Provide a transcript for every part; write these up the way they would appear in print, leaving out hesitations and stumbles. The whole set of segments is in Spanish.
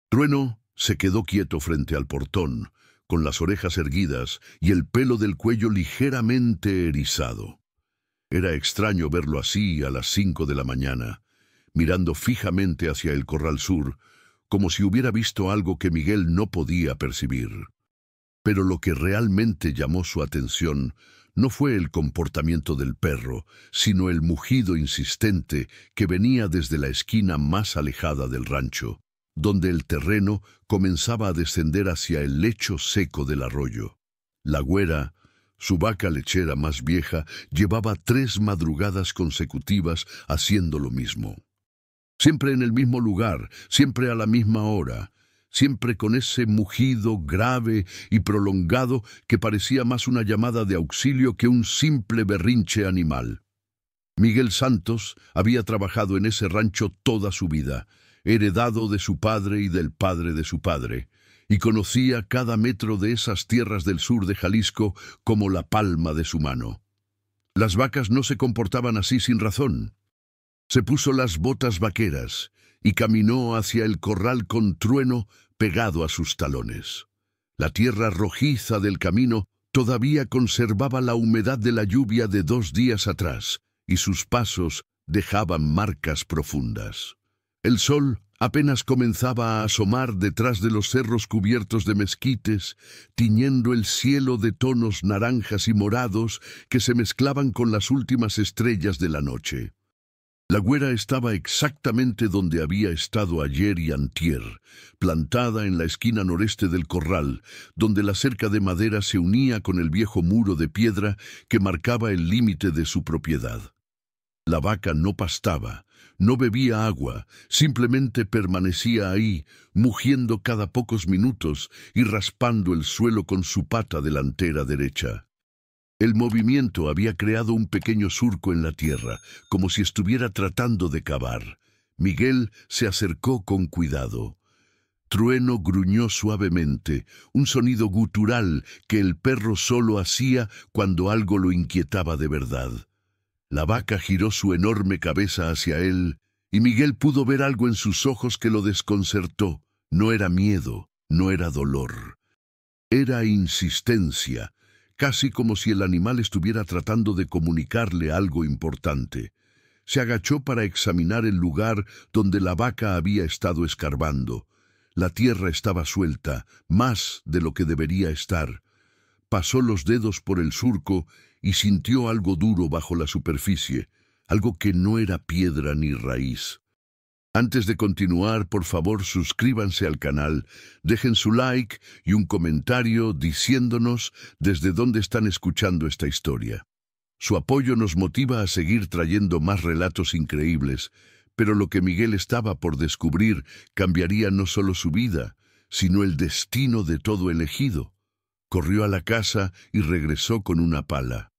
Trueno se quedó quieto frente al portón, con las orejas erguidas y el pelo del cuello ligeramente erizado. Era extraño verlo así a las 5 de la mañana, mirando fijamente hacia el corral sur, como si hubiera visto algo que Miguel no podía percibir. Pero lo que realmente llamó su atención no fue el comportamiento del perro, sino el mugido insistente que venía desde la esquina más alejada del rancho, donde el terreno comenzaba a descender hacia el lecho seco del arroyo. La güera, su vaca lechera más vieja, llevaba 3 madrugadas consecutivas haciendo lo mismo. Siempre en el mismo lugar, siempre a la misma hora, siempre con ese mugido grave y prolongado que parecía más una llamada de auxilio que un simple berrinche animal. Miguel Santos había trabajado en ese rancho toda su vida, heredado de su padre y del padre de su padre, y conocía cada metro de esas tierras del sur de Jalisco como la palma de su mano. Las vacas no se comportaban así sin razón. Se puso las botas vaqueras y caminó hacia el corral con Trueno pegado a sus talones. La tierra rojiza del camino todavía conservaba la humedad de la lluvia de 2 días atrás, y sus pasos dejaban marcas profundas. El sol apenas comenzaba a asomar detrás de los cerros cubiertos de mezquites, tiñendo el cielo de tonos naranjas y morados que se mezclaban con las últimas estrellas de la noche. La güera estaba exactamente donde había estado ayer y antier, plantada en la esquina noreste del corral, donde la cerca de madera se unía con el viejo muro de piedra que marcaba el límite de su propiedad. La vaca no pastaba, no bebía agua, simplemente permanecía ahí, mugiendo cada pocos minutos y raspando el suelo con su pata delantera derecha. El movimiento había creado un pequeño surco en la tierra, como si estuviera tratando de cavar. Miguel se acercó con cuidado. Trueno gruñó suavemente, un sonido gutural que el perro solo hacía cuando algo lo inquietaba de verdad. La vaca giró su enorme cabeza hacia él, y Miguel pudo ver algo en sus ojos que lo desconcertó. No era miedo, no era dolor. Era insistencia, casi como si el animal estuviera tratando de comunicarle algo importante. Se agachó para examinar el lugar donde la vaca había estado escarbando. La tierra estaba suelta, más de lo que debería estar. Pasó los dedos por el surco y sintió algo duro bajo la superficie, algo que no era piedra ni raíz. Antes de continuar, por favor, suscríbanse al canal, dejen su like y un comentario diciéndonos desde dónde están escuchando esta historia. Su apoyo nos motiva a seguir trayendo más relatos increíbles, pero lo que Miguel estaba por descubrir cambiaría no solo su vida, sino el destino de todo el ejido. Corrió a la casa y regresó con una pala.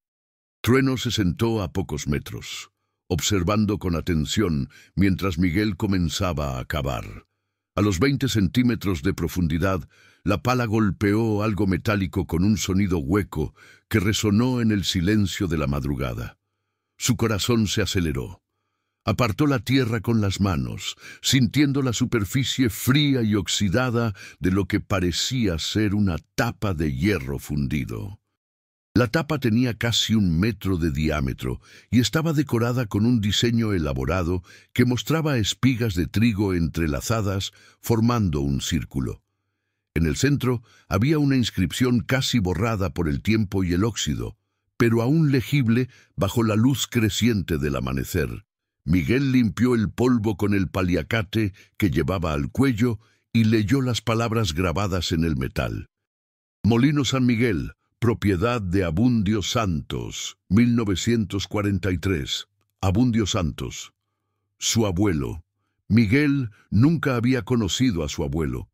Trueno se sentó a pocos metros, observando con atención mientras Miguel comenzaba a cavar. A los 20 centímetros de profundidad, la pala golpeó algo metálico con un sonido hueco que resonó en el silencio de la madrugada. Su corazón se aceleró. Apartó la tierra con las manos, sintiendo la superficie fría y oxidada de lo que parecía ser una tapa de hierro fundido. La tapa tenía casi 1 metro de diámetro y estaba decorada con un diseño elaborado que mostraba espigas de trigo entrelazadas formando un círculo. En el centro había una inscripción casi borrada por el tiempo y el óxido, pero aún legible bajo la luz creciente del amanecer. Miguel limpió el polvo con el paliacate que llevaba al cuello y leyó las palabras grabadas en el metal. Molino San Miguel, propiedad de Abundio Santos, 1943. Abundio Santos. Su abuelo. Miguel nunca había conocido a su abuelo.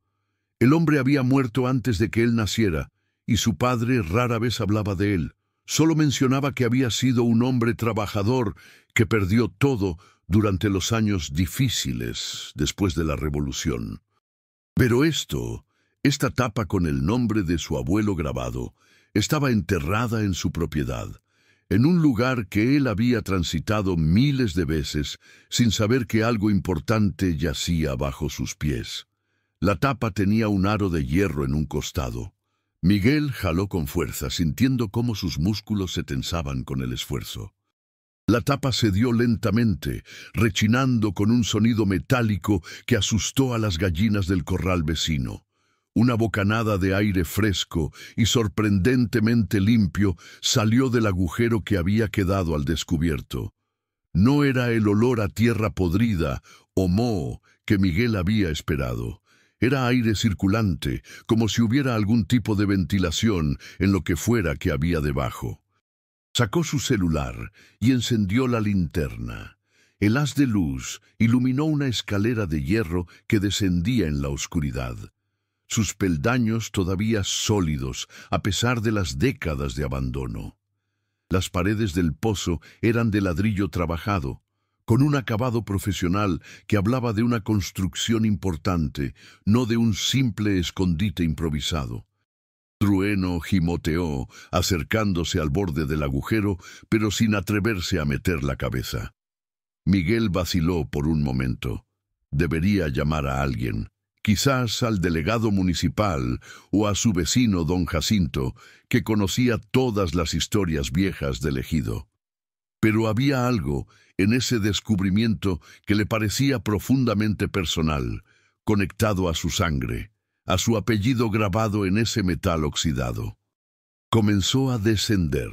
El hombre había muerto antes de que él naciera, y su padre rara vez hablaba de él. Solo mencionaba que había sido un hombre trabajador que perdió todo durante los años difíciles después de la Revolución. Pero esta tapa con el nombre de su abuelo grabado, estaba enterrada en su propiedad, en un lugar que él había transitado miles de veces sin saber que algo importante yacía bajo sus pies. La tapa tenía un aro de hierro en un costado. Miguel jaló con fuerza, sintiendo cómo sus músculos se tensaban con el esfuerzo. La tapa cedió lentamente, rechinando con un sonido metálico que asustó a las gallinas del corral vecino. Una bocanada de aire fresco y sorprendentemente limpio salió del agujero que había quedado al descubierto. No era el olor a tierra podrida o moho que Miguel había esperado. Era aire circulante, como si hubiera algún tipo de ventilación en lo que fuera que había debajo. Sacó su celular y encendió la linterna. El haz de luz iluminó una escalera de hierro que descendía en la oscuridad. Sus peldaños todavía sólidos, a pesar de las décadas de abandono. Las paredes del pozo eran de ladrillo trabajado, con un acabado profesional que hablaba de una construcción importante, no de un simple escondite improvisado. Trueno gimoteó, acercándose al borde del agujero, pero sin atreverse a meter la cabeza. Miguel vaciló por un momento. Debería llamar a alguien, quizás al delegado municipal o a su vecino don Jacinto, que conocía todas las historias viejas del ejido. Pero había algo en ese descubrimiento que le parecía profundamente personal, conectado a su sangre, a su apellido grabado en ese metal oxidado. Comenzó a descender.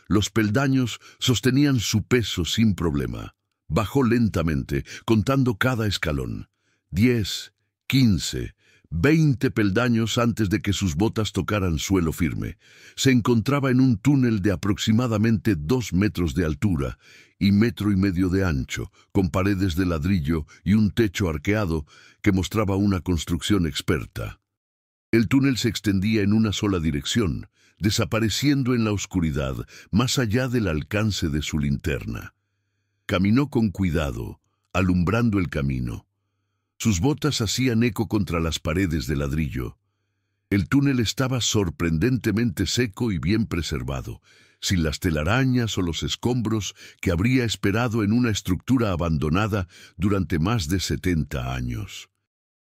Los peldaños sostenían su peso sin problema. Bajó lentamente, contando cada escalón. 10, 15, 20 peldaños antes de que sus botas tocaran suelo firme. Se encontraba en un túnel de aproximadamente 2 metros de altura y 1,5 metros de ancho, con paredes de ladrillo y un techo arqueado que mostraba una construcción experta. El túnel se extendía en una sola dirección, desapareciendo en la oscuridad, más allá del alcance de su linterna. Caminó con cuidado, alumbrando el camino. Sus botas hacían eco contra las paredes de ladrillo. El túnel estaba sorprendentemente seco y bien preservado, sin las telarañas o los escombros que habría esperado en una estructura abandonada durante más de 70 años.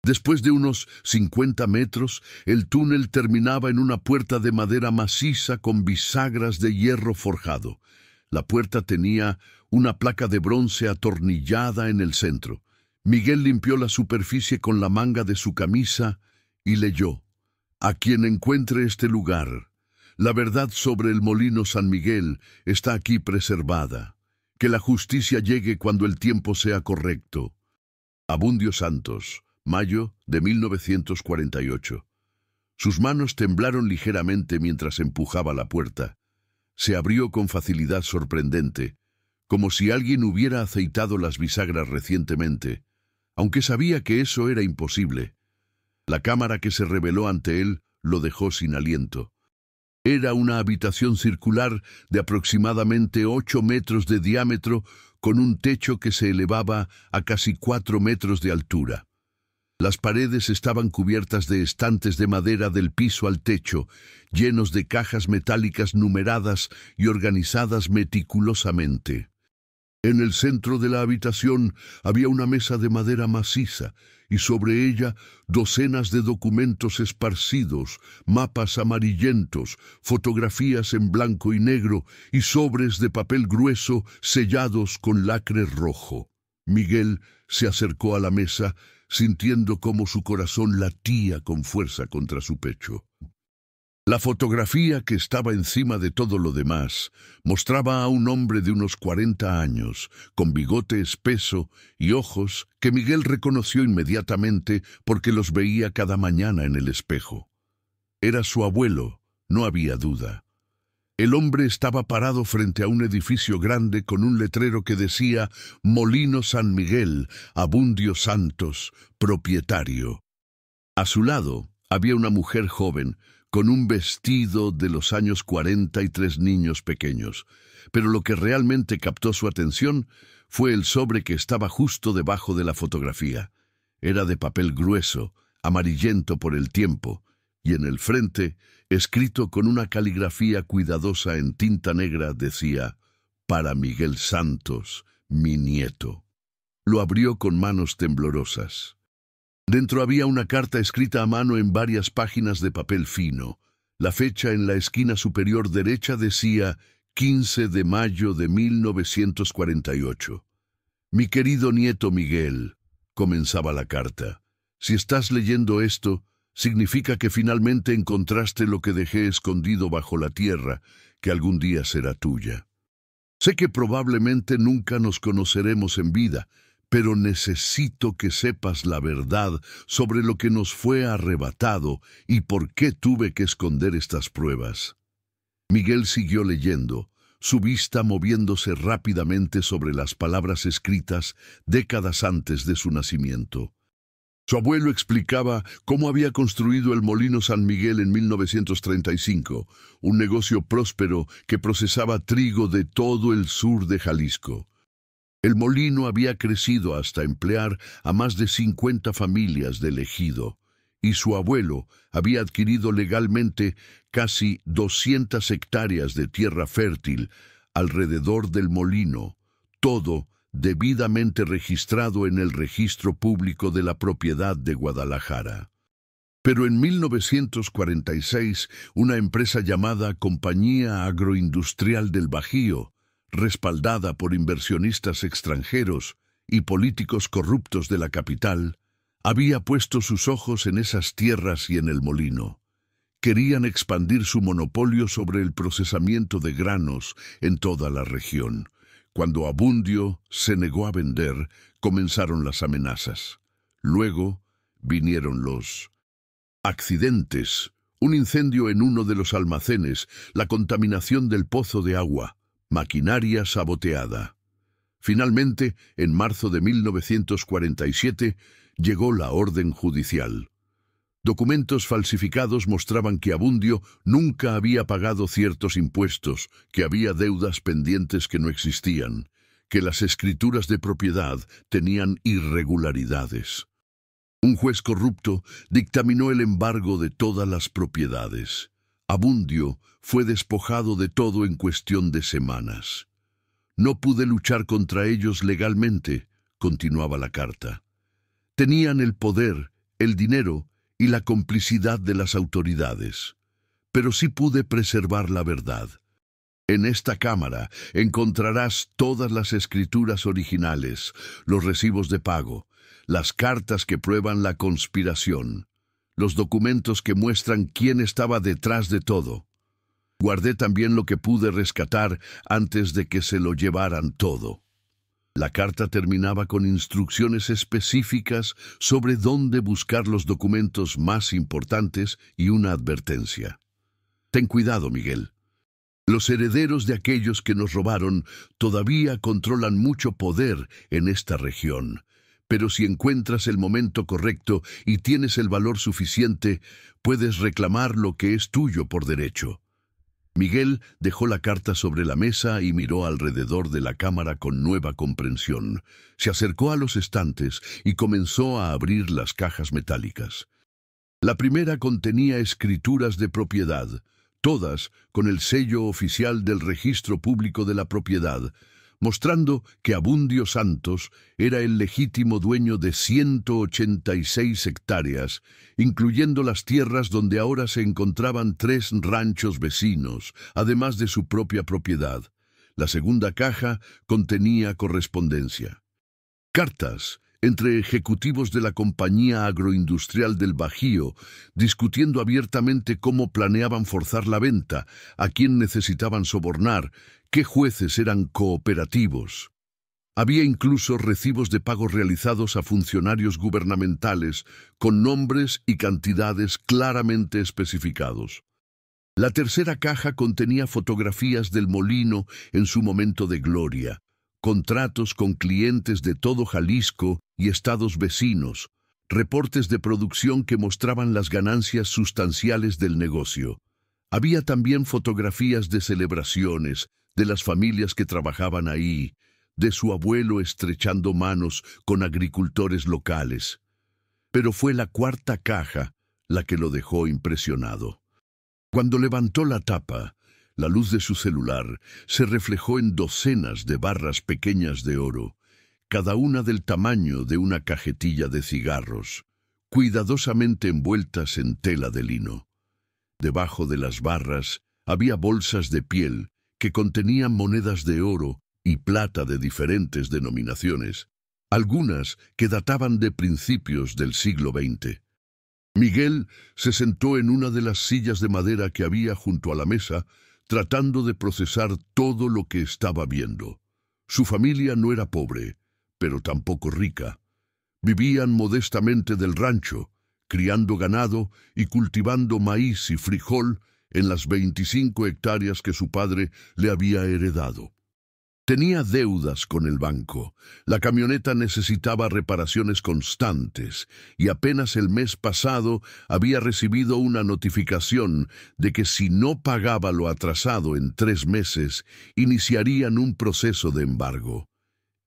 Después de unos 50 metros, el túnel terminaba en una puerta de madera maciza con bisagras de hierro forjado. La puerta tenía una placa de bronce atornillada en el centro. Miguel limpió la superficie con la manga de su camisa y leyó: «A quien encuentre este lugar, la verdad sobre el molino San Miguel está aquí preservada. Que la justicia llegue cuando el tiempo sea correcto». Abundio Santos, mayo de 1948. Sus manos temblaron ligeramente mientras empujaba la puerta. Se abrió con facilidad sorprendente, como si alguien hubiera aceitado las bisagras recientemente, aunque sabía que eso era imposible. La cámara que se reveló ante él lo dejó sin aliento. Era una habitación circular de aproximadamente 8 metros de diámetro, con un techo que se elevaba a casi 4 metros de altura. Las paredes estaban cubiertas de estantes de madera del piso al techo, llenos de cajas metálicas numeradas y organizadas meticulosamente. En el centro de la habitación había una mesa de madera maciza y sobre ella docenas de documentos esparcidos, mapas amarillentos, fotografías en blanco y negro y sobres de papel grueso sellados con lacre rojo. Miguel se acercó a la mesa, sintiendo cómo su corazón latía con fuerza contra su pecho. La fotografía, que estaba encima de todo lo demás, mostraba a un hombre de unos 40 años, con bigote espeso y ojos que Miguel reconoció inmediatamente porque los veía cada mañana en el espejo. Era su abuelo, no había duda. El hombre estaba parado frente a un edificio grande con un letrero que decía «Molino San Miguel, Abundio Santos, propietario». A su lado había una mujer joven, con un vestido de los años 40 y 3 niños pequeños, pero lo que realmente captó su atención fue el sobre que estaba justo debajo de la fotografía. Era de papel grueso, amarillento por el tiempo, y en el frente, escrito con una caligrafía cuidadosa en tinta negra, decía «Para Miguel Santos, mi nieto». Lo abrió con manos temblorosas. Dentro había una carta escrita a mano en varias páginas de papel fino. La fecha en la esquina superior derecha decía 15 de mayo de 1948. Mi querido nieto Miguel, comenzaba la carta, si estás leyendo esto, significa que finalmente encontraste lo que dejé escondido bajo la tierra, que algún día será tuya. Sé que probablemente nunca nos conoceremos en vida, pero necesito que sepas la verdad sobre lo que nos fue arrebatado y por qué tuve que esconder estas pruebas. Miguel siguió leyendo, su vista moviéndose rápidamente sobre las palabras escritas décadas antes de su nacimiento. Su abuelo explicaba cómo había construido el Molino San Miguel en 1935, un negocio próspero que procesaba trigo de todo el sur de Jalisco. El molino había crecido hasta emplear a más de 50 familias del ejido, y su abuelo había adquirido legalmente casi 200 hectáreas de tierra fértil alrededor del molino, todo debidamente registrado en el Registro Público de la Propiedad de Guadalajara. Pero en 1946, una empresa llamada Compañía Agroindustrial del Bajío, respaldada por inversionistas extranjeros y políticos corruptos de la capital, había puesto sus ojos en esas tierras y en el molino. Querían expandir su monopolio sobre el procesamiento de granos en toda la región. Cuando Abundio se negó a vender, comenzaron las amenazas. Luego vinieron los accidentes, un incendio en uno de los almacenes, la contaminación del pozo de agua, maquinaria saboteada. Finalmente, en marzo de 1947, llegó la orden judicial. Documentos falsificados mostraban que Abundio nunca había pagado ciertos impuestos, que había deudas pendientes que no existían, que las escrituras de propiedad tenían irregularidades. Un juez corrupto dictaminó el embargo de todas las propiedades. Abundio fue despojado de todo en cuestión de semanas. No pude luchar contra ellos legalmente, continuaba la carta. Tenían el poder, el dinero y la complicidad de las autoridades. Pero sí pude preservar la verdad. En esta cámara encontrarás todas las escrituras originales, los recibos de pago, las cartas que prueban la conspiración, los documentos que muestran quién estaba detrás de todo. Guardé también lo que pude rescatar antes de que se lo llevaran todo. La carta terminaba con instrucciones específicas sobre dónde buscar los documentos más importantes y una advertencia. Ten cuidado, Miguel. Los herederos de aquellos que nos robaron todavía controlan mucho poder en esta región, pero si encuentras el momento correcto y tienes el valor suficiente, puedes reclamar lo que es tuyo por derecho. Miguel dejó la carta sobre la mesa y miró alrededor de la cámara con nueva comprensión. Se acercó a los estantes y comenzó a abrir las cajas metálicas. La primera contenía escrituras de propiedad, todas con el sello oficial del Registro Público de la Propiedad, mostrando que Abundio Santos era el legítimo dueño de 186 hectáreas, incluyendo las tierras donde ahora se encontraban 3 ranchos vecinos, además de su propia propiedad. La segunda caja contenía correspondencia. Cartas entre ejecutivos de la Compañía Agroindustrial del Bajío, discutiendo abiertamente cómo planeaban forzar la venta, a quién necesitaban sobornar, qué jueces eran cooperativos. Había incluso recibos de pago realizados a funcionarios gubernamentales con nombres y cantidades claramente especificados. La tercera caja contenía fotografías del molino en su momento de gloria, contratos con clientes de todo Jalisco y estados vecinos, reportes de producción que mostraban las ganancias sustanciales del negocio. Había también fotografías de celebraciones, de las familias que trabajaban ahí, de su abuelo estrechando manos con agricultores locales. Pero fue la cuarta caja la que lo dejó impresionado. Cuando levantó la tapa, la luz de su celular se reflejó en docenas de barras pequeñas de oro, cada una del tamaño de una cajetilla de cigarros. cuidadosamente envueltas en tela de lino. Debajo de las barras había bolsas de piel que contenían monedas de oro y plata de diferentes denominaciones, algunas que databan de principios del siglo XX. Miguel se sentó en una de las sillas de madera que había junto a la mesa, tratando de procesar todo lo que estaba viendo. Su familia no era pobre, pero tampoco rica. Vivían modestamente del rancho, criando ganado y cultivando maíz y frijol en las 25 hectáreas que su padre le había heredado. Tenía deudas con el banco, la camioneta necesitaba reparaciones constantes y apenas el mes pasado había recibido una notificación de que si no pagaba lo atrasado en 3 meses, iniciarían un proceso de embargo.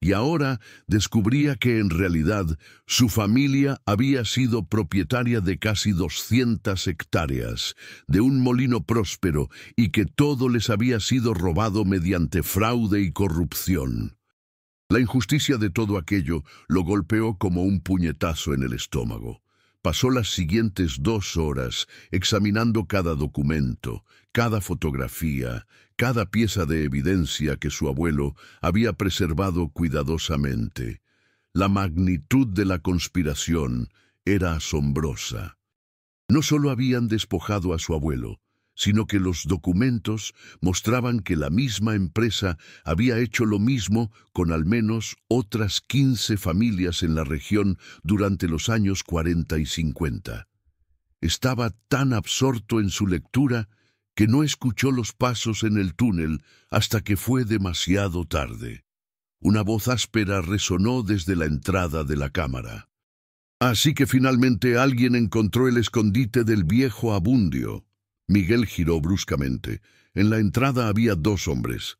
Y ahora descubría que en realidad su familia había sido propietaria de casi 200 hectáreas, de un molino próspero y que todo les había sido robado mediante fraude y corrupción. La injusticia de todo aquello lo golpeó como un puñetazo en el estómago. Pasó las siguientes 2 horas examinando cada documento, cada fotografía, cada pieza de evidencia que su abuelo había preservado cuidadosamente. La magnitud de la conspiración era asombrosa. No solo habían despojado a su abuelo, sino que los documentos mostraban que la misma empresa había hecho lo mismo con al menos otras 15 familias en la región durante los años 40 y 50. Estaba tan absorto en su lectura que no escuchó los pasos en el túnel hasta que fue demasiado tarde. Una voz áspera resonó desde la entrada de la cámara. Así que finalmente alguien encontró el escondite del viejo Abundio. Miguel giró bruscamente. En la entrada había 2 hombres.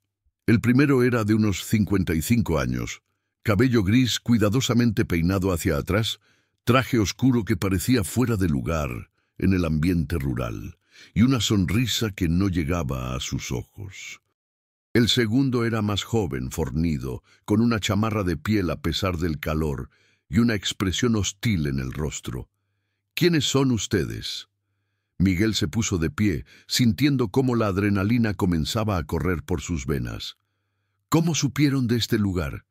El primero era de unos 55 años, cabello gris cuidadosamente peinado hacia atrás, traje oscuro que parecía fuera de lugar en el ambiente rural, y una sonrisa que no llegaba a sus ojos. El segundo era más joven, fornido, con una chamarra de piel a pesar del calor y una expresión hostil en el rostro. ¿Quiénes son ustedes? Miguel se puso de pie, sintiendo cómo la adrenalina comenzaba a correr por sus venas. ¿Cómo supieron de este lugar?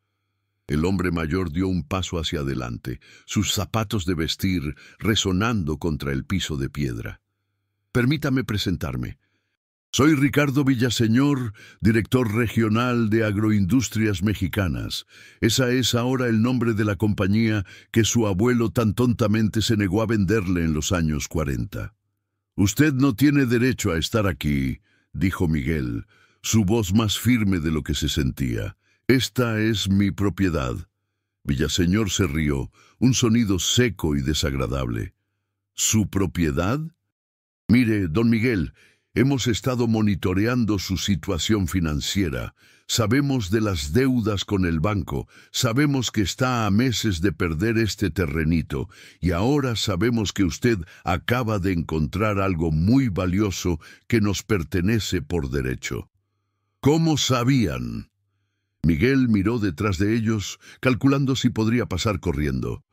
El hombre mayor dio un paso hacia adelante, sus zapatos de vestir resonando contra el piso de piedra. Permítame presentarme. Soy Ricardo Villaseñor, director regional de Agroindustrias Mexicanas. Esa es ahora el nombre de la compañía que su abuelo tan tontamente se negó a venderle en los años 40. Usted no tiene derecho a estar aquí, dijo Miguel, su voz más firme de lo que se sentía. Esta es mi propiedad. Villaseñor se rió, un sonido seco y desagradable. ¿Su propiedad? Mire, don Miguel, hemos estado monitoreando su situación financiera. Sabemos de las deudas con el banco, sabemos que está a meses de perder este terrenito, y ahora sabemos que usted acaba de encontrar algo muy valioso que nos pertenece por derecho. ¿Cómo sabían? Miguel miró detrás de ellos, calculando si podría pasar corriendo.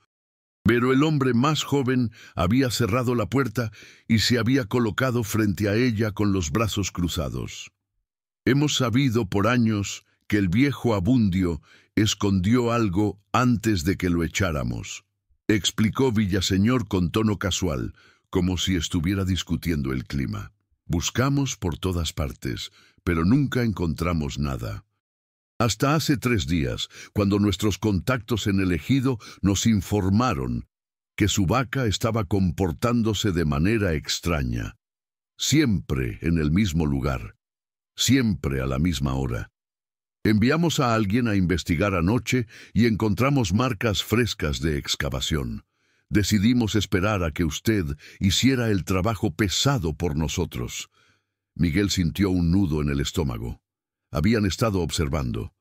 Pero el hombre más joven había cerrado la puerta y se había colocado frente a ella con los brazos cruzados. Hemos sabido por años que el viejo Abundio escondió algo antes de que lo echáramos, explicó Villaseñor con tono casual, como si estuviera discutiendo el clima. Buscamos por todas partes, pero nunca encontramos nada. Hasta hace 3 días, cuando nuestros contactos en el ejido nos informaron que su vaca estaba comportándose de manera extraña. Siempre en el mismo lugar, siempre a la misma hora. Enviamos a alguien a investigar anoche y encontramos marcas frescas de excavación. Decidimos esperar a que usted hiciera el trabajo pesado por nosotros. Miguel sintió un nudo en el estómago. Habían estado observando.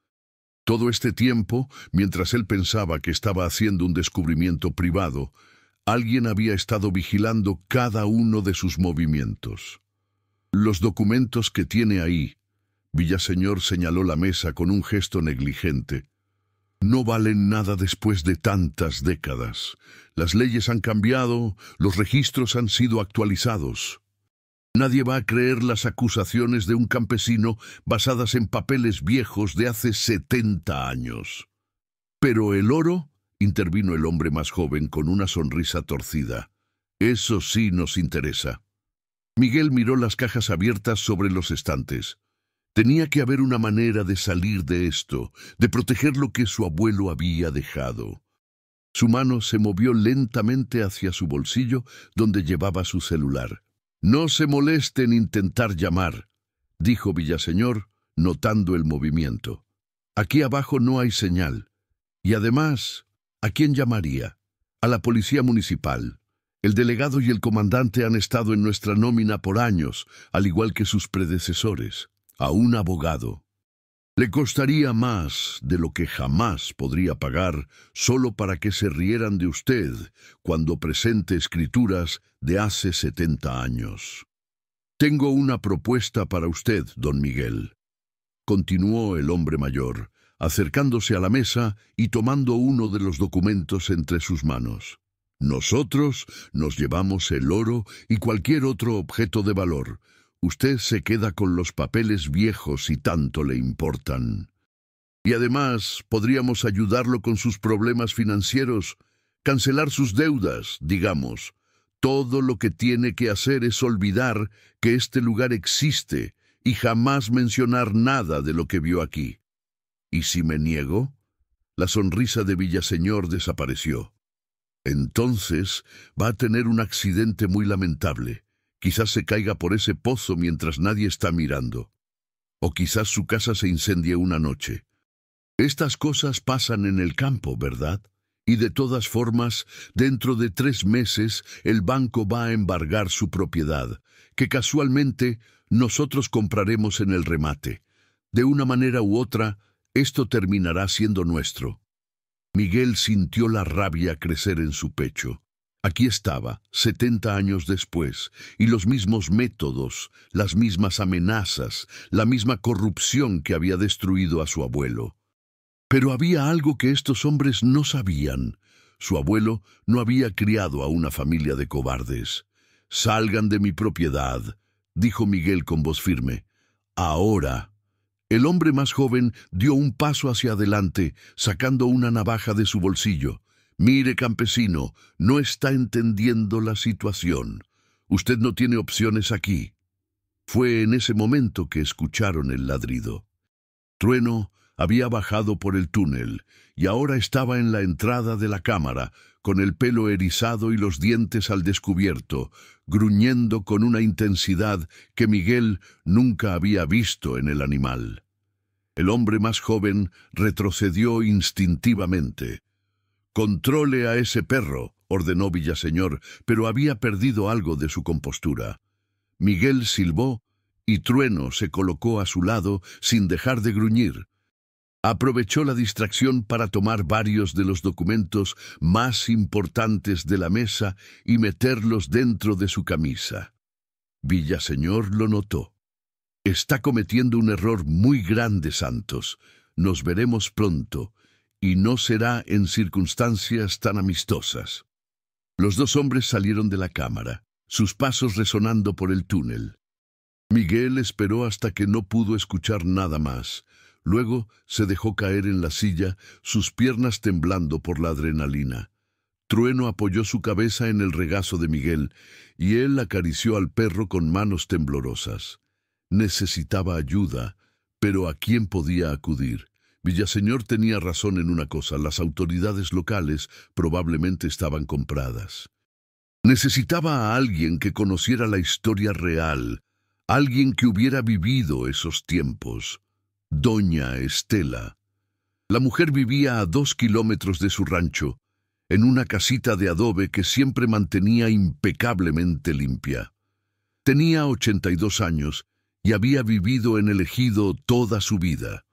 Todo este tiempo, mientras él pensaba que estaba haciendo un descubrimiento privado, alguien había estado vigilando cada uno de sus movimientos. Los documentos que tiene ahí, Villaseñor señaló la mesa con un gesto negligente. No valen nada después de tantas décadas. Las leyes han cambiado, los registros han sido actualizados. Nadie va a creer las acusaciones de un campesino basadas en papeles viejos de hace 70 años. Pero el oro, intervino el hombre más joven con una sonrisa torcida. Eso sí nos interesa. Miguel miró las cajas abiertas sobre los estantes. Tenía que haber una manera de salir de esto, de proteger lo que su abuelo había dejado. Su mano se movió lentamente hacia su bolsillo, donde llevaba su celular. «No se moleste en intentar llamar», dijo Villaseñor, notando el movimiento. «Aquí abajo no hay señal. Y además, ¿a quién llamaría? A la policía municipal. El delegado y el comandante han estado en nuestra nómina por años, al igual que sus predecesores. A un abogado. Le costaría más de lo que jamás podría pagar solo para que se rieran de usted cuando presente escrituras de hace 70 años. Tengo una propuesta para usted, don Miguel», continuó el hombre mayor, acercándose a la mesa y tomando uno de los documentos entre sus manos. «Nosotros nos llevamos el oro y cualquier otro objeto de valor. Usted se queda con los papeles viejos si tanto le importan. Y además, podríamos ayudarlo con sus problemas financieros, cancelar sus deudas, digamos. Todo lo que tiene que hacer es olvidar que este lugar existe y jamás mencionar nada de lo que vio aquí». «¿Y si me niego?». La sonrisa de Villaseñor desapareció. «Entonces va a tener un accidente muy lamentable. Quizás se caiga por ese pozo mientras nadie está mirando. O quizás su casa se incendie una noche. Estas cosas pasan en el campo, ¿verdad? Y de todas formas, dentro de 3 meses, el banco va a embargar su propiedad, que casualmente nosotros compraremos en el remate. De una manera u otra, esto terminará siendo nuestro». Miguel sintió la rabia crecer en su pecho. Aquí estaba, 70 años después, y los mismos métodos, las mismas amenazas, la misma corrupción que había destruido a su abuelo. Pero había algo que estos hombres no sabían. Su abuelo no había criado a una familia de cobardes. «Salgan de mi propiedad», dijo Miguel con voz firme. «Ahora». El hombre más joven dio un paso hacia adelante, sacando una navaja de su bolsillo. «Mire, campesino, no está entendiendo la situación. Usted no tiene opciones aquí». Fue en ese momento que escucharon el ladrido. Trueno había bajado por el túnel y ahora estaba en la entrada de la cámara, con el pelo erizado y los dientes al descubierto, gruñendo con una intensidad que Miguel nunca había visto en el animal. El hombre más joven retrocedió instintivamente. «Controle a ese perro», ordenó Villaseñor, pero había perdido algo de su compostura. Miguel silbó y Trueno se colocó a su lado sin dejar de gruñir. Aprovechó la distracción para tomar varios de los documentos más importantes de la mesa y meterlos dentro de su camisa. Villaseñor lo notó. «Está cometiendo un error muy grande, Santos. Nos veremos pronto, y no será en circunstancias tan amistosas». Los 2 hombres salieron de la cámara, sus pasos resonando por el túnel. Miguel esperó hasta que no pudo escuchar nada más. Luego se dejó caer en la silla, sus piernas temblando por la adrenalina. Trueno apoyó su cabeza en el regazo de Miguel, y él acarició al perro con manos temblorosas. Necesitaba ayuda, pero ¿a quién podía acudir? Villaseñor tenía razón en una cosa: las autoridades locales probablemente estaban compradas. Necesitaba a alguien que conociera la historia real, alguien que hubiera vivido esos tiempos. Doña Estela. La mujer vivía a 2 kilómetros de su rancho, en una casita de adobe que siempre mantenía impecablemente limpia. Tenía 82 años y había vivido en el ejido toda su vida.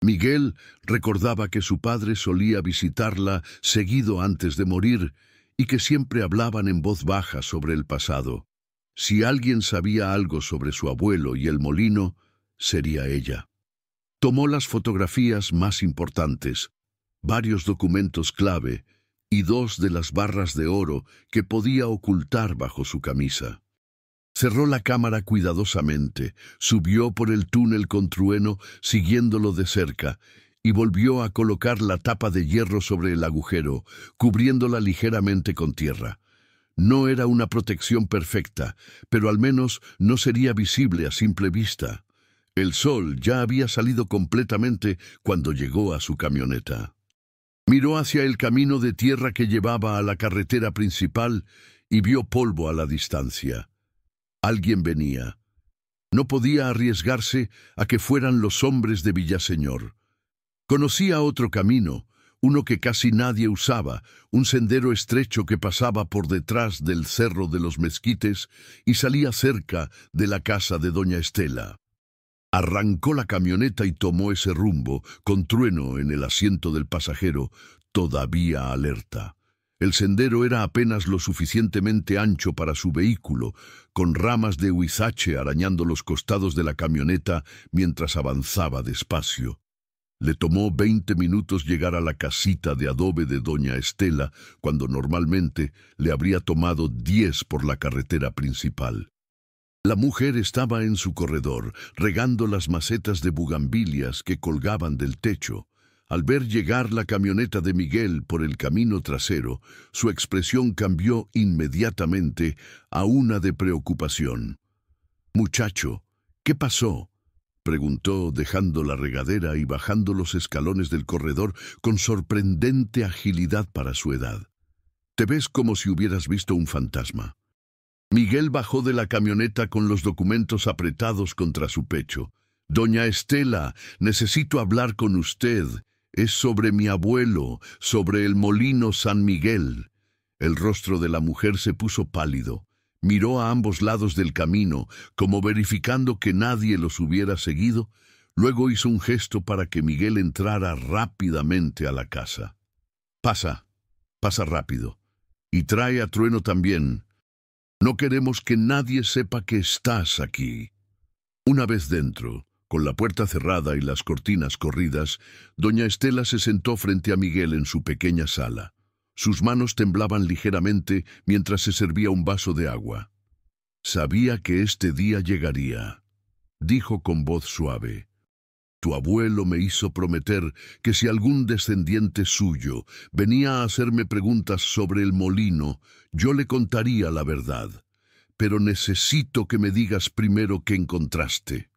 Miguel recordaba que su padre solía visitarla seguido antes de morir y que siempre hablaban en voz baja sobre el pasado. Si alguien sabía algo sobre su abuelo y el molino, sería ella. Tomó las fotografías más importantes. varios documentos clave y 2 de las barras de oro que podía ocultar bajo su camisa. Cerró la cámara cuidadosamente, subió por el túnel con Trueno, siguiéndolo de cerca, y volvió a colocar la tapa de hierro sobre el agujero, cubriéndola ligeramente con tierra. No era una protección perfecta, pero al menos no sería visible a simple vista. El sol ya había salido completamente cuando llegó a su camioneta. Miró hacia el camino de tierra que llevaba a la carretera principal y vio polvo a la distancia. Alguien venía. No podía arriesgarse a que fueran los hombres de Villaseñor. Conocía otro camino, uno que casi nadie usaba, un sendero estrecho que pasaba por detrás del Cerro de los Mezquites y salía cerca de la casa de doña Estela. Arrancó la camioneta y tomó ese rumbo, con Trueno en el asiento del pasajero, todavía alerta. El sendero era apenas lo suficientemente ancho para su vehículo, con ramas de huizache arañando los costados de la camioneta mientras avanzaba despacio. Le tomó 20 minutos llegar a la casita de adobe de doña Estela, cuando normalmente le habría tomado 10 por la carretera principal. La mujer estaba en su corredor, regando las macetas de bugambilias que colgaban del techo. Al ver llegar la camioneta de Miguel por el camino trasero, su expresión cambió inmediatamente a una de preocupación. «Muchacho, ¿qué pasó?», preguntó, dejando la regadera y bajando los escalones del corredor con sorprendente agilidad para su edad. «Te ves como si hubieras visto un fantasma». Miguel bajó de la camioneta con los documentos apretados contra su pecho. «Doña Estela, necesito hablar con usted. Es sobre mi abuelo, sobre el molino San Miguel». El rostro de la mujer se puso pálido. Miró a ambos lados del camino, como verificando que nadie los hubiera seguido. Luego hizo un gesto para que Miguel entrara rápidamente a la casa. «Pasa, pasa rápido. Y trae a Trueno también. No queremos que nadie sepa que estás aquí». Una vez dentro, con la puerta cerrada y las cortinas corridas, doña Estela se sentó frente a Miguel en su pequeña sala. Sus manos temblaban ligeramente mientras se servía un vaso de agua. «Sabía que este día llegaría», dijo con voz suave. «Tu abuelo me hizo prometer que si algún descendiente suyo venía a hacerme preguntas sobre el molino, yo le contaría la verdad. Pero necesito que me digas primero qué encontraste».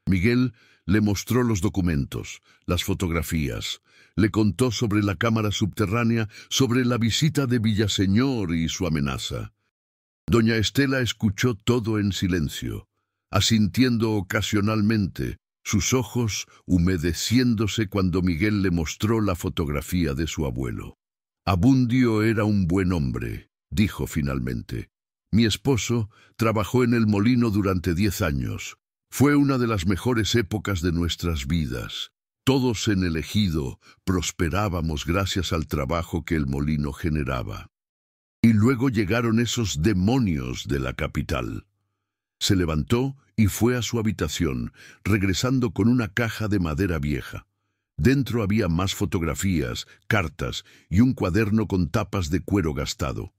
Miguel le mostró los documentos, las fotografías. Le contó sobre la cámara subterránea, sobre la visita de Villaseñor y su amenaza. Doña Estela escuchó todo en silencio, asintiendo ocasionalmente, sus ojos humedeciéndose cuando Miguel le mostró la fotografía de su abuelo. «Abundio era un buen hombre», dijo finalmente. «Mi esposo trabajó en el molino durante 10 años. Fue una de las mejores épocas de nuestras vidas. Todos en el ejido prosperábamos gracias al trabajo que el molino generaba. Y luego llegaron esos demonios de la capital». Se levantó y fue a su habitación, regresando con una caja de madera vieja. Dentro había más fotografías, cartas y un cuaderno con tapas de cuero gastado.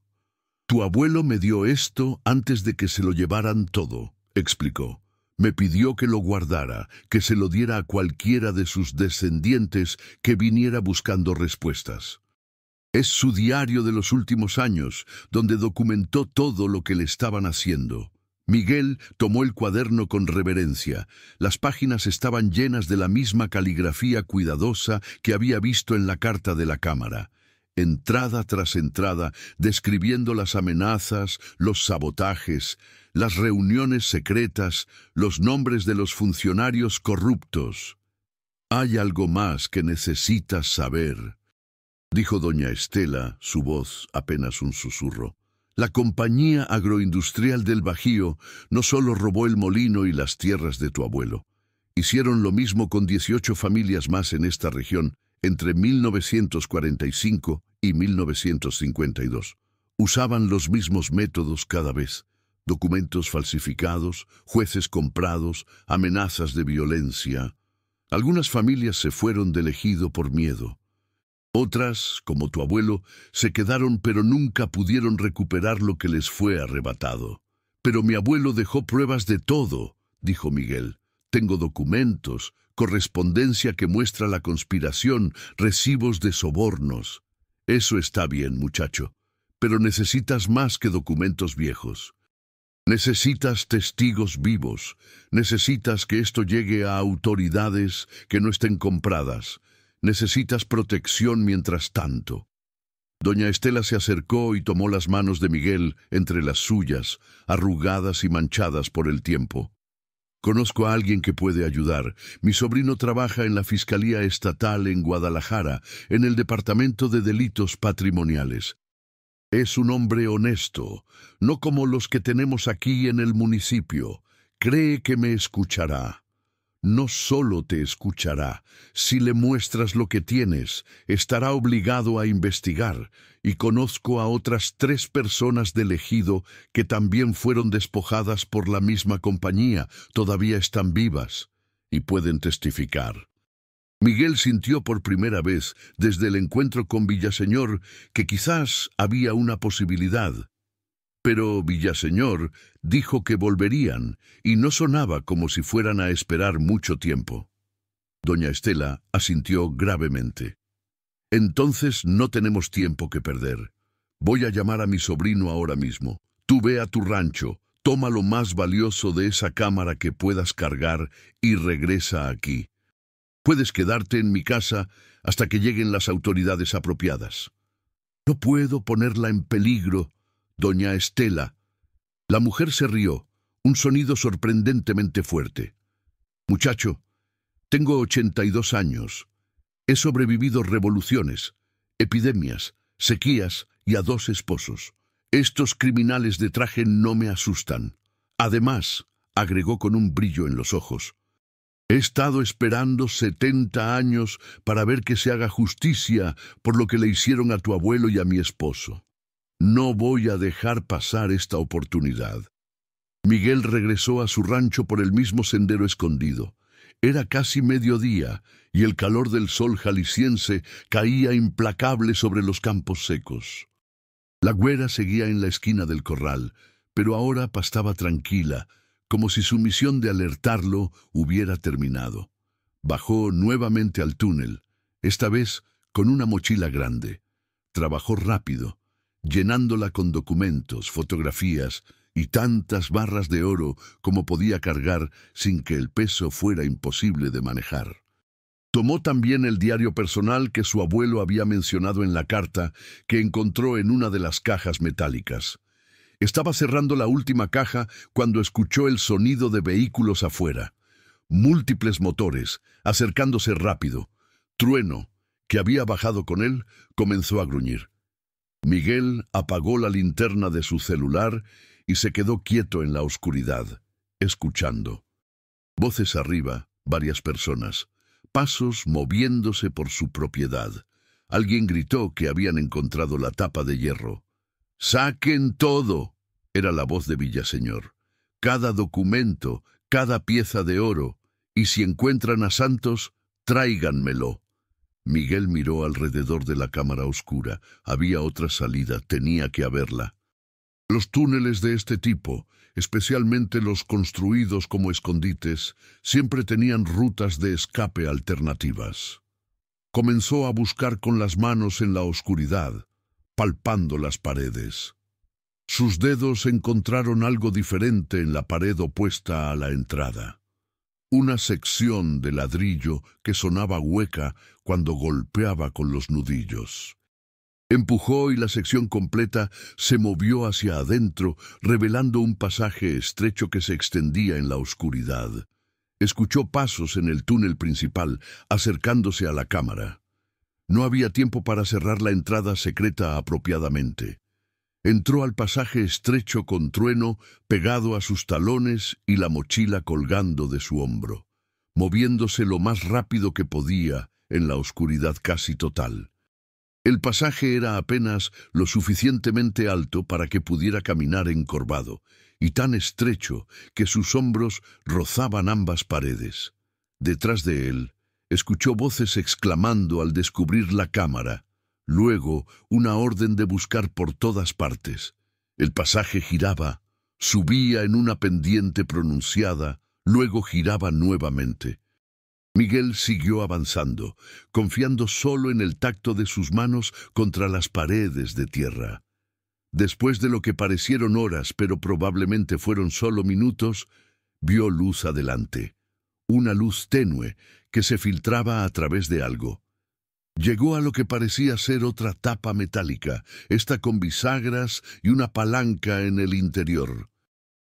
«Tu abuelo me dio esto antes de que se lo llevaran todo», explicó. «Me pidió que lo guardara, que se lo diera a cualquiera de sus descendientes que viniera buscando respuestas. Es su diario de los últimos años, donde documentó todo lo que le estaban haciendo». Miguel tomó el cuaderno con reverencia. Las páginas estaban llenas de la misma caligrafía cuidadosa que había visto en la carta de la cámara. Entrada tras entrada, describiendo las amenazas, los sabotajes, las reuniones secretas, los nombres de los funcionarios corruptos. «Hay algo más que necesitas saber», dijo doña Estela, su voz apenas un susurro. «La compañía agroindustrial del Bajío no solo robó el molino y las tierras de tu abuelo. Hicieron lo mismo con 18 familias más en esta región entre 1945 y 1952. Usaban los mismos métodos cada vez. Documentos falsificados, jueces comprados, amenazas de violencia. Algunas familias se fueron del ejido por miedo. Otras, como tu abuelo, se quedaron pero nunca pudieron recuperar lo que les fue arrebatado. Pero mi abuelo dejó pruebas de todo, dijo Miguel. Tengo documentos, correspondencia que muestra la conspiración, recibos de sobornos. Eso está bien, muchacho, pero necesitas más que documentos viejos. Necesitas testigos vivos, necesitas que esto llegue a autoridades que no estén compradas, necesitas protección mientras tanto. Doña Estela se acercó y tomó las manos de Miguel entre las suyas, arrugadas y manchadas por el tiempo. Conozco a alguien que puede ayudar. Mi sobrino trabaja en la Fiscalía Estatal en Guadalajara, en el Departamento de Delitos Patrimoniales. Es un hombre honesto, no como los que tenemos aquí en el municipio. Cree que me escuchará. No solo te escuchará, si le muestras lo que tienes, estará obligado a investigar, y conozco a otras 3 personas del ejido que también fueron despojadas por la misma compañía, todavía están vivas, y pueden testificar. Miguel sintió por primera vez, desde el encuentro con Villaseñor, que quizás había una posibilidad. Pero Villaseñor dijo que volverían, y no sonaba como si fueran a esperar mucho tiempo. Doña Estela asintió gravemente. Entonces no tenemos tiempo que perder. Voy a llamar a mi sobrino ahora mismo. Tú ve a tu rancho, toma lo más valioso de esa cámara que puedas cargar y regresa aquí. Puedes quedarte en mi casa hasta que lleguen las autoridades apropiadas. No puedo ponerla en peligro, doña Estela. La mujer se rió, un sonido sorprendentemente fuerte. Muchacho, tengo 82 años. He sobrevivido revoluciones, epidemias, sequías y a 2 esposos. Estos criminales de traje no me asustan. Además, agregó con un brillo en los ojos, he estado esperando 70 años para ver que se haga justicia por lo que le hicieron a tu abuelo y a mi esposo. No voy a dejar pasar esta oportunidad. Miguel regresó a su rancho por el mismo sendero escondido. Era casi mediodía y el calor del sol jalisciense caía implacable sobre los campos secos. La güera seguía en la esquina del corral, pero ahora pastaba tranquila, como si su misión de alertarlo hubiera terminado. Bajó nuevamente al túnel, esta vez con una mochila grande. Trabajó rápido, llenándola con documentos, fotografías y tantas barras de oro como podía cargar sin que el peso fuera imposible de manejar. Tomó también el diario personal que su abuelo había mencionado en la carta que encontró en una de las cajas metálicas. Estaba cerrando la última caja cuando escuchó el sonido de vehículos afuera. Múltiples motores, acercándose rápido. Trueno, que había bajado con él, comenzó a gruñir. Miguel apagó la linterna de su celular y se quedó quieto en la oscuridad, escuchando. Voces arriba, varias personas. Pasos moviéndose por su propiedad. Alguien gritó que habían encontrado la tapa de hierro. ¡Saquen todo! Era la voz de Villaseñor. Cada documento, cada pieza de oro, y si encuentran a Santos, tráiganmelo. Miguel miró alrededor de la cámara oscura. Había otra salida, tenía que haberla. Los túneles de este tipo, especialmente los construidos como escondites, siempre tenían rutas de escape alternativas. Comenzó a buscar con las manos en la oscuridad, palpando las paredes. Sus dedos encontraron algo diferente en la pared opuesta a la entrada. Una sección de ladrillo que sonaba hueca cuando golpeaba con los nudillos. Empujó y la sección completa se movió hacia adentro, revelando un pasaje estrecho que se extendía en la oscuridad. Escuchó pasos en el túnel principal, acercándose a la cámara. No había tiempo para cerrar la entrada secreta apropiadamente. Entró al pasaje estrecho con Trueno pegado a sus talones y la mochila colgando de su hombro, moviéndose lo más rápido que podía en la oscuridad casi total. El pasaje era apenas lo suficientemente alto para que pudiera caminar encorvado, y tan estrecho que sus hombros rozaban ambas paredes. Detrás de él, escuchó voces exclamando al descubrir la cámara. Luego, una orden de buscar por todas partes. El pasaje giraba, subía en una pendiente pronunciada, luego giraba nuevamente. Miguel siguió avanzando, confiando solo en el tacto de sus manos contra las paredes de tierra. Después de lo que parecieron horas, pero probablemente fueron solo minutos, vio luz adelante. Una luz tenue que se filtraba a través de algo. Llegó a lo que parecía ser otra tapa metálica, esta con bisagras y una palanca en el interior.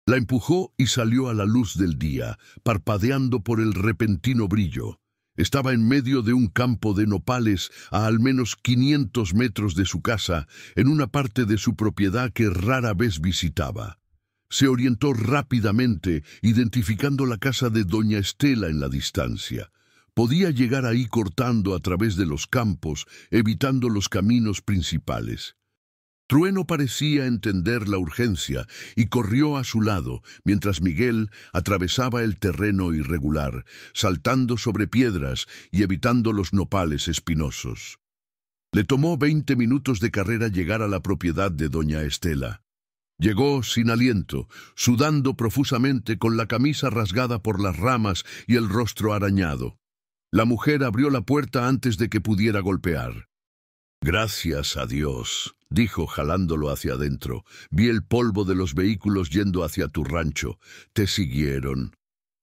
La empujó y salió a la luz del día, parpadeando por el repentino brillo. Estaba en medio de un campo de nopales a al menos 500 metros de su casa, en una parte de su propiedad que rara vez visitaba. Se orientó rápidamente, identificando la casa de doña Estela en la distancia. Podía llegar ahí cortando a través de los campos, evitando los caminos principales. Trueno parecía entender la urgencia y corrió a su lado, mientras Miguel atravesaba el terreno irregular, saltando sobre piedras y evitando los nopales espinosos. Le tomó 20 minutos de carrera llegar a la propiedad de doña Estela. Llegó sin aliento, sudando profusamente con la camisa rasgada por las ramas y el rostro arañado. La mujer abrió la puerta antes de que pudiera golpear. «Gracias a Dios», dijo jalándolo hacia adentro. «Vi el polvo de los vehículos yendo hacia tu rancho. Te siguieron».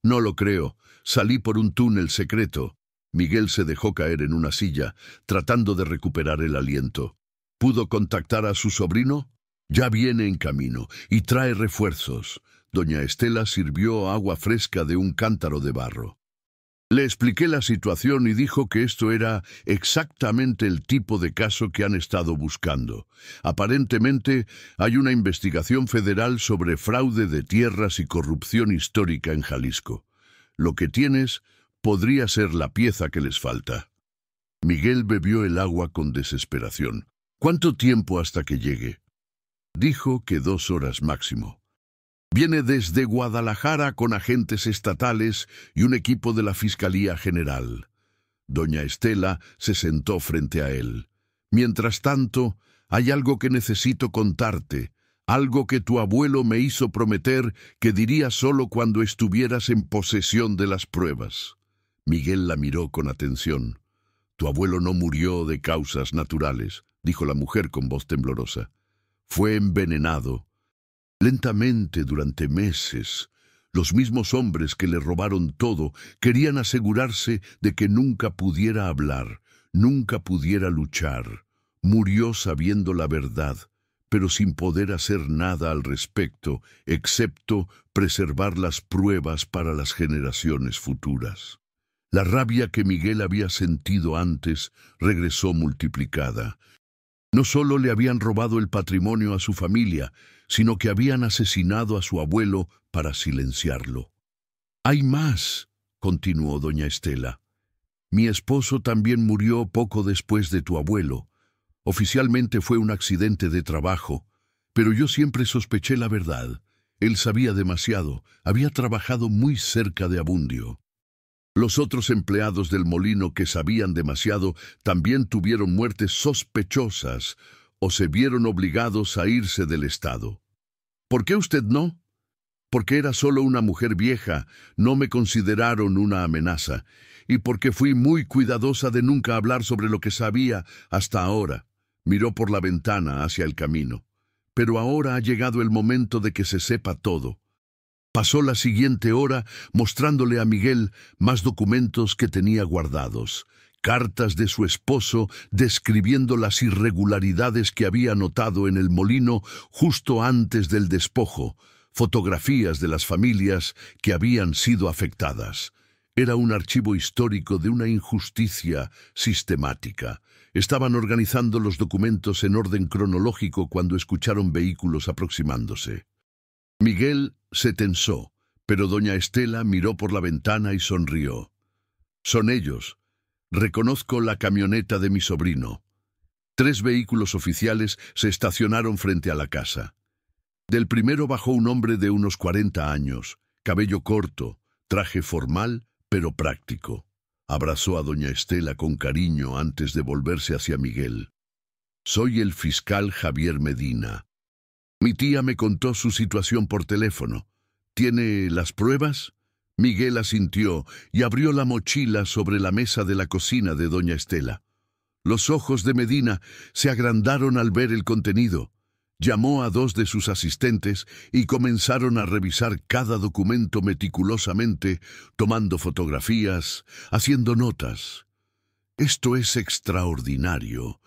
«No lo creo. Salí por un túnel secreto». Miguel se dejó caer en una silla, tratando de recuperar el aliento. ¿Pudo contactar a su sobrino? «Ya viene en camino y trae refuerzos». Doña Estela sirvió agua fresca de un cántaro de barro. Le expliqué la situación y dijo que esto era exactamente el tipo de caso que han estado buscando. Aparentemente hay una investigación federal sobre fraude de tierras y corrupción histórica en Jalisco. Lo que tienes podría ser la pieza que les falta. Miguel bebió el agua con desesperación. ¿Cuánto tiempo hasta que llegue? Dijo que 2 horas máximo. Viene desde Guadalajara con agentes estatales y un equipo de la Fiscalía General. Doña Estela se sentó frente a él. Mientras tanto, hay algo que necesito contarte, algo que tu abuelo me hizo prometer que diría solo cuando estuvieras en posesión de las pruebas. Miguel la miró con atención. Tu abuelo no murió de causas naturales, dijo la mujer con voz temblorosa. Fue envenenado. Lentamente, durante meses, los mismos hombres que le robaron todo querían asegurarse de que nunca pudiera hablar, nunca pudiera luchar. Murió sabiendo la verdad, pero sin poder hacer nada al respecto, excepto preservar las pruebas para las generaciones futuras. La rabia que Miguel había sentido antes regresó multiplicada. No solo le habían robado el patrimonio a su familia, sino que habían asesinado a su abuelo para silenciarlo. «Hay más», continuó doña Estela. «Mi esposo también murió poco después de tu abuelo. Oficialmente fue un accidente de trabajo, pero yo siempre sospeché la verdad. Él sabía demasiado, había trabajado muy cerca de Abundio. Los otros empleados del molino que sabían demasiado también tuvieron muertes sospechosas o se vieron obligados a irse del estado. ¿Por qué usted no? Porque era solo una mujer vieja, no me consideraron una amenaza, y porque fui muy cuidadosa de nunca hablar sobre lo que sabía hasta ahora. Miró por la ventana hacia el camino. Pero ahora ha llegado el momento de que se sepa todo. Pasó la siguiente hora mostrándole a Miguel más documentos que tenía guardados. Cartas de su esposo describiendo las irregularidades que había notado en el molino justo antes del despojo, fotografías de las familias que habían sido afectadas. Era un archivo histórico de una injusticia sistemática. Estaban organizando los documentos en orden cronológico cuando escucharon vehículos aproximándose. Miguel se tensó, pero doña Estela miró por la ventana y sonrió. «Son ellos. Reconozco la camioneta de mi sobrino». 3 vehículos oficiales se estacionaron frente a la casa. Del primero bajó un hombre de unos 40 años, cabello corto, traje formal pero práctico. Abrazó a doña Estela con cariño antes de volverse hacia Miguel. Soy el fiscal Javier Medina. Mi tía me contó su situación por teléfono. ¿Tiene las pruebas? Miguel asintió y abrió la mochila sobre la mesa de la cocina de doña Estela. Los ojos de Medina se agrandaron al ver el contenido. Llamó a 2 de sus asistentes y comenzaron a revisar cada documento meticulosamente, tomando fotografías, haciendo notas. «Esto es extraordinario»,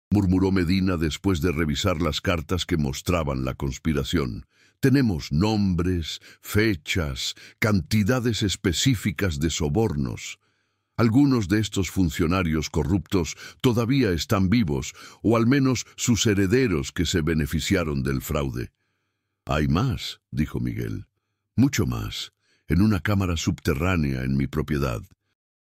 murmuró Medina después de revisar las cartas que mostraban la conspiración. «Tenemos nombres, fechas, cantidades específicas de sobornos. Algunos de estos funcionarios corruptos todavía están vivos, o al menos sus herederos que se beneficiaron del fraude». «Hay más», dijo Miguel. «Mucho más, en una cámara subterránea en mi propiedad.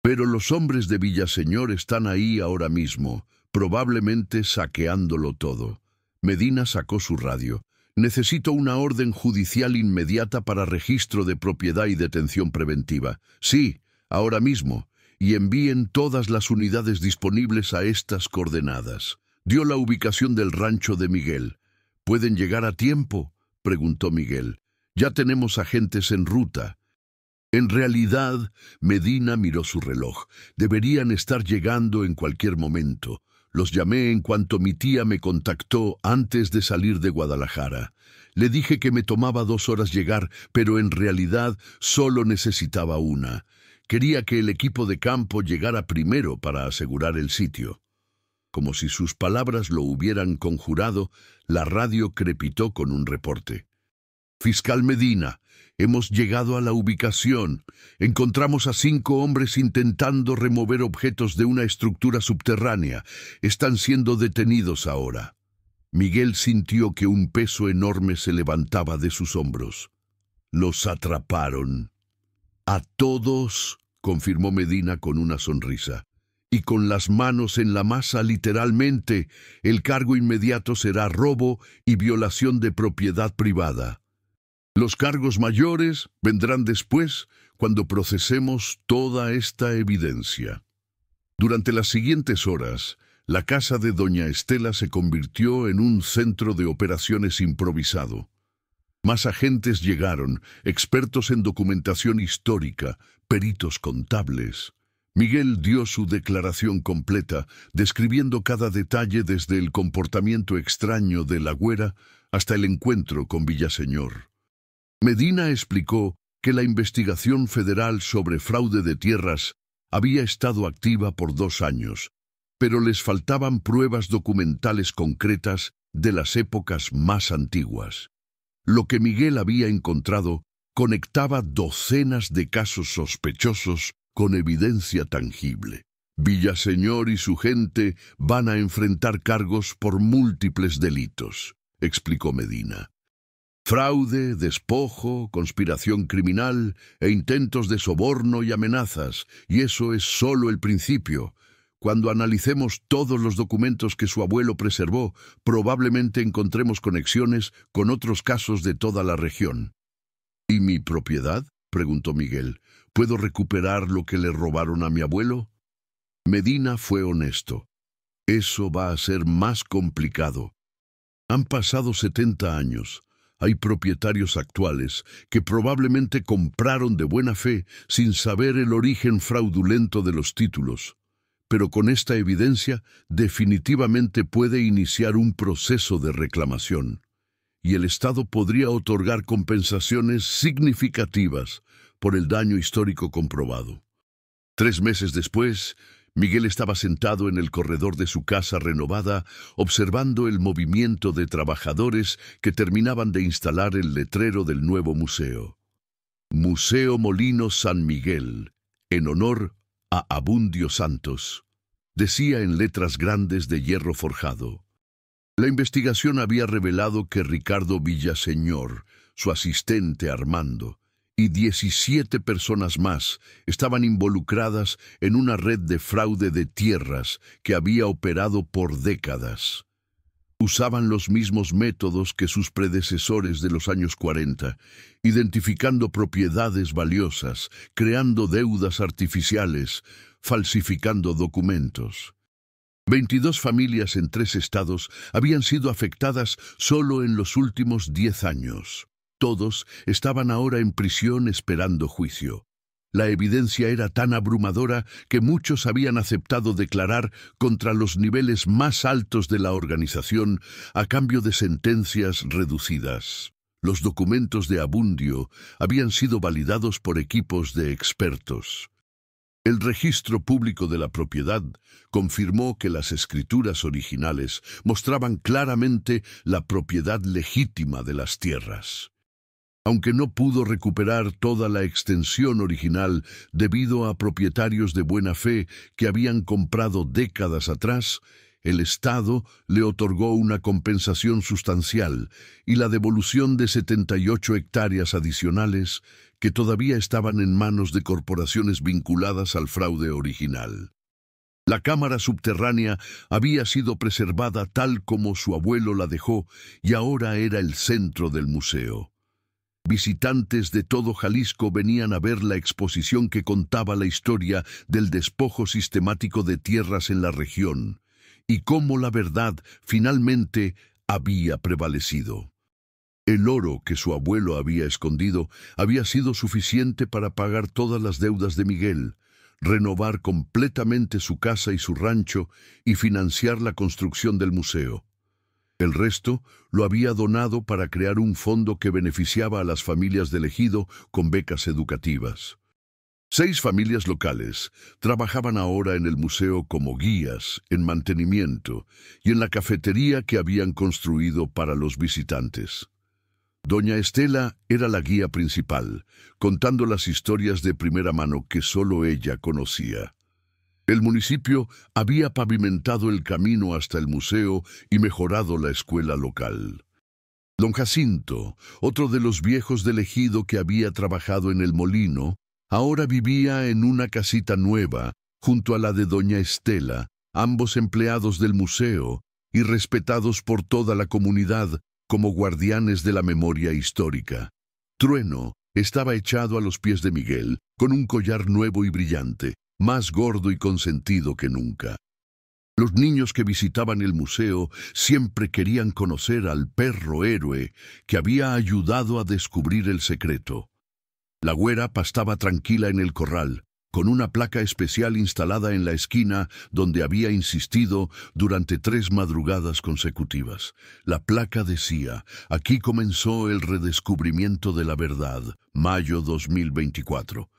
Pero los hombres de Villaseñor están ahí ahora mismo, probablemente saqueándolo todo». Medina sacó su radio. «Necesito una orden judicial inmediata para registro de propiedad y detención preventiva. Sí, ahora mismo. Y envíen todas las unidades disponibles a estas coordenadas». Dio la ubicación del rancho de Miguel. «¿Pueden llegar a tiempo?», preguntó Miguel. «Ya tenemos agentes en ruta». En realidad, Medina miró su reloj. Deberían estar llegando en cualquier momento. Los llamé en cuanto mi tía me contactó antes de salir de Guadalajara. Le dije que me tomaba 2 horas llegar, pero en realidad solo necesitaba una. Quería que el equipo de campo llegara primero para asegurar el sitio. Como si sus palabras lo hubieran conjurado, la radio crepitó con un reporte. «Fiscal Medina, hemos llegado a la ubicación. Encontramos a 5 hombres intentando remover objetos de una estructura subterránea. Están siendo detenidos ahora». Miguel sintió que un peso enorme se levantaba de sus hombros. «Los atraparon». «A todos», confirmó Medina con una sonrisa. «Y con las manos en la masa literalmente. El cargo inmediato será robo y violación de propiedad privada. Los cargos mayores vendrán después, cuando procesemos toda esta evidencia». Durante las siguientes horas, la casa de doña Estela se convirtió en un centro de operaciones improvisado. Más agentes llegaron, expertos en documentación histórica, peritos contables. Miguel dio su declaración completa, describiendo cada detalle desde el comportamiento extraño de la güera hasta el encuentro con Villaseñor. Medina explicó que la investigación federal sobre fraude de tierras había estado activa por 2 años, pero les faltaban pruebas documentales concretas de las épocas más antiguas. Lo que Miguel había encontrado conectaba docenas de casos sospechosos con evidencia tangible. «Villaseñor y su gente van a enfrentar cargos por múltiples delitos», explicó Medina. «Fraude, despojo, conspiración criminal e intentos de soborno y amenazas, y eso es solo el principio. Cuando analicemos todos los documentos que su abuelo preservó, probablemente encontremos conexiones con otros casos de toda la región». «¿Y mi propiedad?», preguntó Miguel. «¿Puedo recuperar lo que le robaron a mi abuelo?». Medina fue honesto. «Eso va a ser más complicado. Han pasado 70 años. Hay propietarios actuales que probablemente compraron de buena fe sin saber el origen fraudulento de los títulos. Pero con esta evidencia definitivamente puede iniciar un proceso de reclamación. Y el Estado podría otorgar compensaciones significativas por el daño histórico comprobado». 3 meses después, Miguel estaba sentado en el corredor de su casa renovada, observando el movimiento de trabajadores que terminaban de instalar el letrero del nuevo museo. «Museo Molino San Miguel, en honor a Abundio Santos», decía en letras grandes de hierro forjado. La investigación había revelado que Ricardo Villaseñor, su asistente Armando, y 17 personas más estaban involucradas en una red de fraude de tierras que había operado por décadas. Usaban los mismos métodos que sus predecesores de los años 40, identificando propiedades valiosas, creando deudas artificiales, falsificando documentos. 22 familias en 3 estados habían sido afectadas solo en los últimos 10 años. Todos estaban ahora en prisión esperando juicio. La evidencia era tan abrumadora que muchos habían aceptado declarar contra los niveles más altos de la organización a cambio de sentencias reducidas. Los documentos de Abundio habían sido validados por equipos de expertos. El registro público de la propiedad confirmó que las escrituras originales mostraban claramente la propiedad legítima de las tierras. Aunque no pudo recuperar toda la extensión original debido a propietarios de buena fe que habían comprado décadas atrás, el Estado le otorgó una compensación sustancial y la devolución de 78 hectáreas adicionales que todavía estaban en manos de corporaciones vinculadas al fraude original. La cámara subterránea había sido preservada tal como su abuelo la dejó y ahora era el centro del museo. Visitantes de todo Jalisco venían a ver la exposición que contaba la historia del despojo sistemático de tierras en la región y cómo la verdad finalmente había prevalecido. El oro que su abuelo había escondido había sido suficiente para pagar todas las deudas de Miguel, renovar completamente su casa y su rancho y financiar la construcción del museo. El resto lo había donado para crear un fondo que beneficiaba a las familias del ejido con becas educativas. 6 familias locales trabajaban ahora en el museo como guías, en mantenimiento y en la cafetería que habían construido para los visitantes. Doña Estela era la guía principal, contando las historias de primera mano que solo ella conocía. El municipio había pavimentado el camino hasta el museo y mejorado la escuela local. Don Jacinto, otro de los viejos del ejido que había trabajado en el molino, ahora vivía en una casita nueva junto a la de Doña Estela, ambos empleados del museo y respetados por toda la comunidad como guardianes de la memoria histórica. Trueno estaba echado a los pies de Miguel con un collar nuevo y brillante, más gordo y consentido que nunca. Los niños que visitaban el museo siempre querían conocer al perro héroe que había ayudado a descubrir el secreto. La güera pastaba tranquila en el corral, con una placa especial instalada en la esquina donde había insistido durante 3 madrugadas consecutivas. La placa decía: aquí comenzó el redescubrimiento de la verdad, mayo 2024.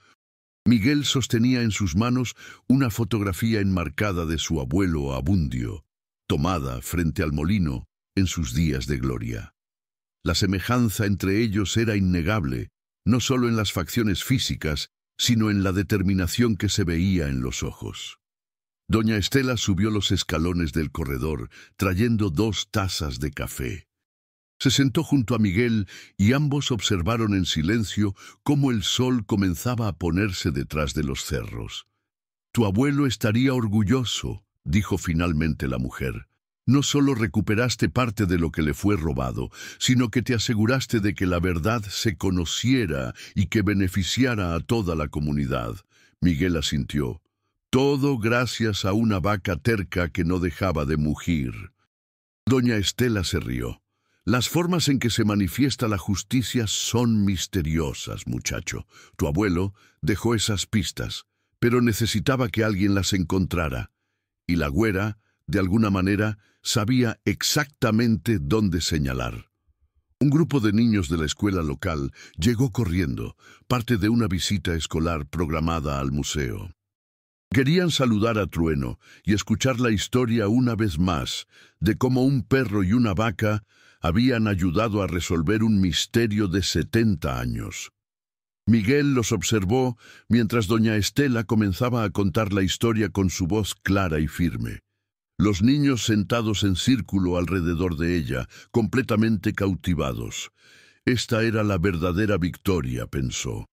Miguel sostenía en sus manos una fotografía enmarcada de su abuelo Abundio, tomada frente al molino en sus días de gloria. La semejanza entre ellos era innegable, no solo en las facciones físicas, sino en la determinación que se veía en los ojos. Doña Estela subió los escalones del corredor, trayendo 2 tazas de café. Se sentó junto a Miguel y ambos observaron en silencio cómo el sol comenzaba a ponerse detrás de los cerros. «Tu abuelo estaría orgulloso», dijo finalmente la mujer. «No solo recuperaste parte de lo que le fue robado, sino que te aseguraste de que la verdad se conociera y que beneficiara a toda la comunidad». Miguel asintió. «Todo gracias a una vaca terca que no dejaba de mugir». Doña Estela se rió. «Las formas en que se manifiesta la justicia son misteriosas, muchacho. Tu abuelo dejó esas pistas, pero necesitaba que alguien las encontrara. Y la güera, de alguna manera, sabía exactamente dónde señalar». Un grupo de niños de la escuela local llegó corriendo, parte de una visita escolar programada al museo. Querían saludar a Trueno y escuchar la historia una vez más de cómo un perro y una vaca habían ayudado a resolver un misterio de 70 años. Miguel los observó mientras doña Estela comenzaba a contar la historia con su voz clara y firme. Los niños sentados en círculo alrededor de ella, completamente cautivados. Esta era la verdadera victoria, pensó.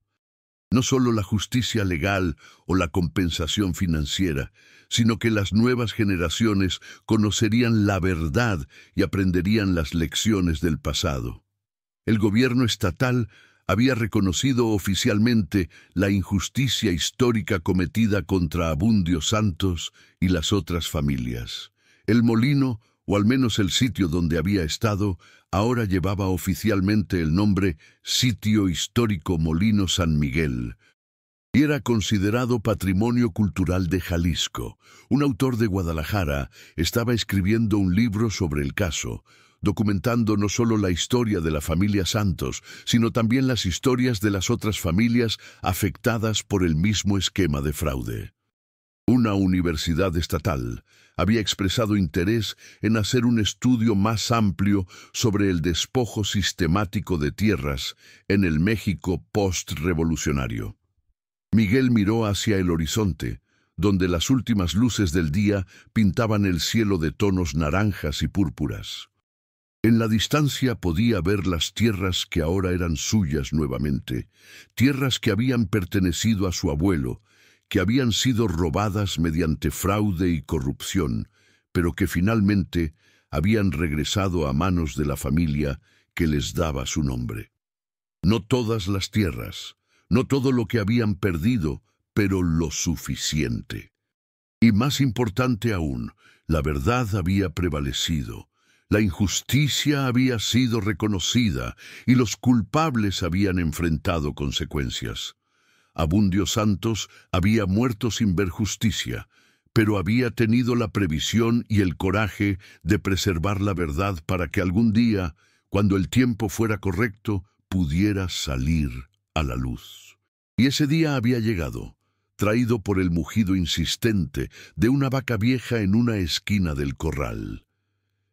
No solo la justicia legal o la compensación financiera, sino que las nuevas generaciones conocerían la verdad y aprenderían las lecciones del pasado. El gobierno estatal había reconocido oficialmente la injusticia histórica cometida contra Abundio Santos y las otras familias. El molino, o al menos el sitio donde había estado, ahora llevaba oficialmente el nombre Sitio Histórico Molino San Miguel, y era considerado Patrimonio Cultural de Jalisco. Un autor de Guadalajara estaba escribiendo un libro sobre el caso, documentando no solo la historia de la familia Santos, sino también las historias de las otras familias afectadas por el mismo esquema de fraude. Una universidad estatal había expresado interés en hacer un estudio más amplio sobre el despojo sistemático de tierras en el México post-revolucionario. Miguel miró hacia el horizonte, donde las últimas luces del día pintaban el cielo de tonos naranjas y púrpuras. En la distancia podía ver las tierras que ahora eran suyas nuevamente, tierras que habían pertenecido a su abuelo, que habían sido robadas mediante fraude y corrupción, pero que finalmente habían regresado a manos de la familia que les daba su nombre. No todas las tierras, no todo lo que habían perdido, pero lo suficiente. Y más importante aún, la verdad había prevalecido. La injusticia había sido reconocida y los culpables habían enfrentado consecuencias. Abundio Santos había muerto sin ver justicia, pero había tenido la previsión y el coraje de preservar la verdad para que algún día, cuando el tiempo fuera correcto, pudiera salir a la luz. Y ese día había llegado, traído por el mugido insistente de una vaca vieja en una esquina del corral.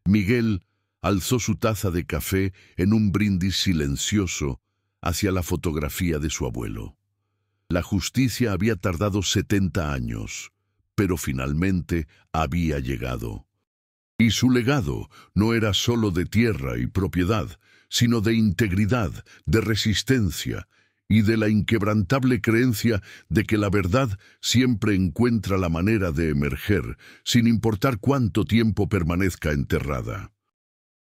Miguel alzó su taza de café en un brindis silencioso hacia la fotografía de su abuelo. La justicia había tardado 70 años, pero finalmente había llegado. Y su legado no era solo de tierra y propiedad, sino de integridad, de resistencia y de la inquebrantable creencia de que la verdad siempre encuentra la manera de emerger, sin importar cuánto tiempo permanezca enterrada.